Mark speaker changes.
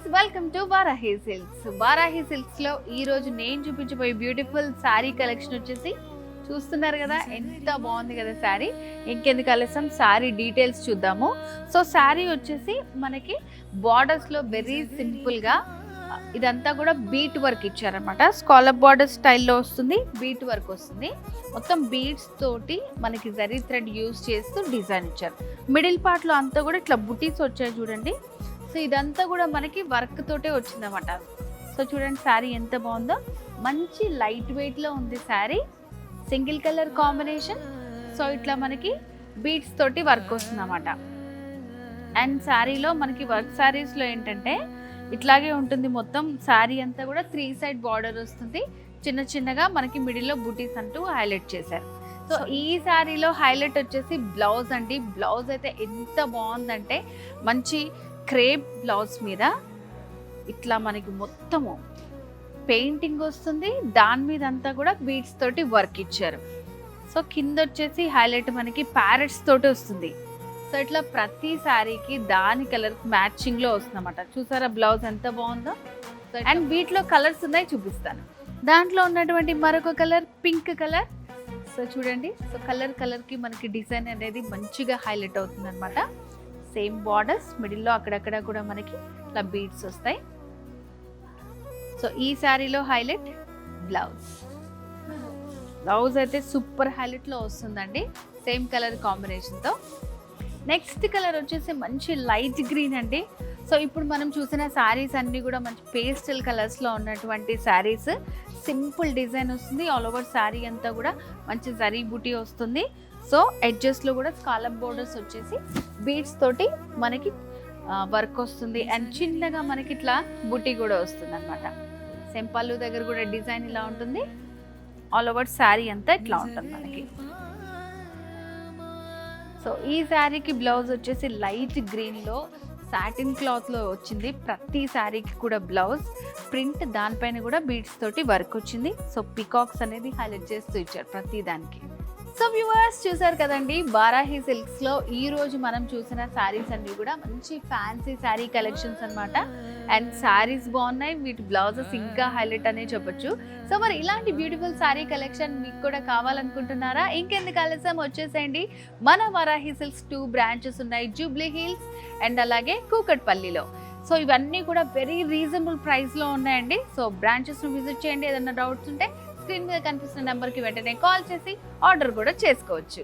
Speaker 1: Viewers, welcome to Varahi silks. Varahi silks లో ఈ రోజు నేను చూపించబోయే బ్యూటిఫుల్ శారీ కలెక్షన్ వచ్చేసి చూస్తున్నారు కదా, ఎంత బాగుంది కదా శారీ. ఇంకెందుకు ఆలస్యం, శారీ డీటెయిల్స్ చూద్దాము. సో శారీ వచ్చేసి మనకి బార్డర్స్ లో వెరీ సింపుల్ గా ఇదంతా కూడా బీట్ వర్క్ ఇచ్చారనమాట. స్కాలప్ బార్డర్ స్టైల్లో వస్తుంది, బీట్ వర్క్ వస్తుంది. మొత్తం బీడ్స్ తోటి మనకి జరీ థ్రెడ్ యూజ్ చేస్తూ డిజైన్ ఇచ్చారు. మిడిల్ పార్ట్ లో అంతా కూడా ఇట్లా బుటీస్ వచ్చాయి చూడండి. సో ఇదంతా కూడా మనకి వర్క్ తోటే వచ్చిందన్నమాట. సో చూడండి శారీ ఎంత బాగుందో, మంచి లైట్ వెయిట్ లో ఉంది sari. Single colour combination. So ఇట్లా మనకి బీడ్స్ తోటి వర్క్ వస్తుంది అన్నమాట. అండ్ శారీలో మనకి వర్క్ శారీస్లో ఏంటంటే ఇట్లాగే ఉంటుంది. మొత్తం శారీ అంతా కూడా 3 సైడ్ బార్డర్ వస్తుంది. చిన్న చిన్నగా మనకి మిడిల్లో బూటీస్ అంటూ హైలైట్ చేశారు. సో ఈ శారీలో హైలైట్ వచ్చేసి బ్లౌజ్ అండి. బ్లౌజ్ అయితే ఎంత బాగుందంటే మంచి క్రేప్ బ్లౌజ్ మీద ఇట్లా మనకి మొత్తము పెయింటింగ్ వస్తుంది. దాని మీద అంతా కూడా బీడ్స్ తోటి వర్క్ ఇచ్చారు. సో కింద వచ్చేసి హైలైట్ మనకి ప్యారెట్స్ తోటి వస్తుంది. సో ఇట్లా ప్రతి శారీకి దాని కలర్ మ్యాచింగ్ లో వస్తుందన్నమాట. చూసారా బ్లౌజ్ ఎంత బాగుందో. అండ్ వీటిలో కలర్స్ ఉన్నాయి, చూపిస్తాను. దాంట్లో ఉన్నటువంటి మరొక కలర్ పింక్ కలర్. సో చూడండి, సో కలర్ కి మనకి డిజైన్ అనేది మంచిగా హైలైట్ అవుతుంది అనమాట. సేమ్ బార్డర్స్ మిడిల్లో అక్కడక్కడ కూడా మనకి ఇట్లా బీడ్స్ వస్తాయి. సో ఈ శారీలో హైలైట్ బ్లౌజ్ అయితే సూపర్ హైలైట్ లో వస్తుందండి, సేమ్ కలర్ కాంబినేషన్ తో. నెక్స్ట్ కలర్ వచ్చేసి మంచి లైట్ గ్రీన్ అండి. సో ఇప్పుడు మనం చూసిన శారీస్ అన్నీ కూడా మంచి పేస్టల్ కలర్స్లో ఉన్నటువంటి శారీస్. సింపుల్ డిజైన్ వస్తుంది. ఆల్ ఓవర్ శారీ అంతా కూడా మంచి జరీ బూటీ వస్తుంది. సో ఎడ్జెస్లో కూడా స్కాలప్ బోర్డర్స్ వచ్చేసి బీడ్స్ తోటి మనకి వర్క్ వస్తుంది. అండ్ చిన్నగా మనకి ఇట్లా బూటీ కూడా వస్తుంది అనమాట. సేమ్ పళ్ళు దగ్గర కూడా డిజైన్ ఇలా ఉంటుంది. ఆల్ ఓవర్ శారీ అంతా ఇట్లా ఉంటుంది మనకి. సో ఈ శారీకి బ్లౌజ్ వచ్చేసి లైట్ గ్రీన్లో సాటిన్ క్లాత్లో వచ్చింది. ప్రతి శారీకి కూడా బ్లౌజ్ ప్రింట్, దానిపైన కూడా బీడ్స్ తోటి వర్క్ వచ్చింది. సో పికాక్స్ అనేది హైలైట్ చేస్తూ ఇచ్చారు ప్రతి దానికి. సో వ్యూవర్స్ చూసారు కదండి, వారాహి సిల్క్స్లో ఈ రోజు మనం చూసిన శారీస్ అన్నీ కూడా మంచి ఫ్యాన్సీ శారీ కలెక్షన్స్ అనమాట. అండ్ శారీస్ బాగున్నాయి, వీటి బ్లౌజెస్ ఇంకా హైలైట్ అనే చెప్పొచ్చు. సో మరి ఇలాంటి బ్యూటిఫుల్ శారీ కలెక్షన్ మీకు కూడా కావాలనుకుంటున్నారా? ఇంకెందుకు ఆలస్యం, వచ్చేసేయండి. మన వారాహి సిల్క్స్ 2 బ్రాంచెస్ ఉన్నాయి, జూబ్లీ హిల్స్ అండ్ అలాగే కూకట్పల్లిలో. సో ఇవన్నీ కూడా వెరీ రీజనబుల్ ప్రైస్లో ఉన్నాయండి. సో బ్రాంచెస్ను విజిట్ చేయండి. ఏదైనా డౌట్స్ ఉంటే స్క్రీన్ మీద కనిపిస్తున్న నెంబర్కి వెంటనే కాల్ చేసి ఆర్డర్ కూడా చేసుకోవచ్చు.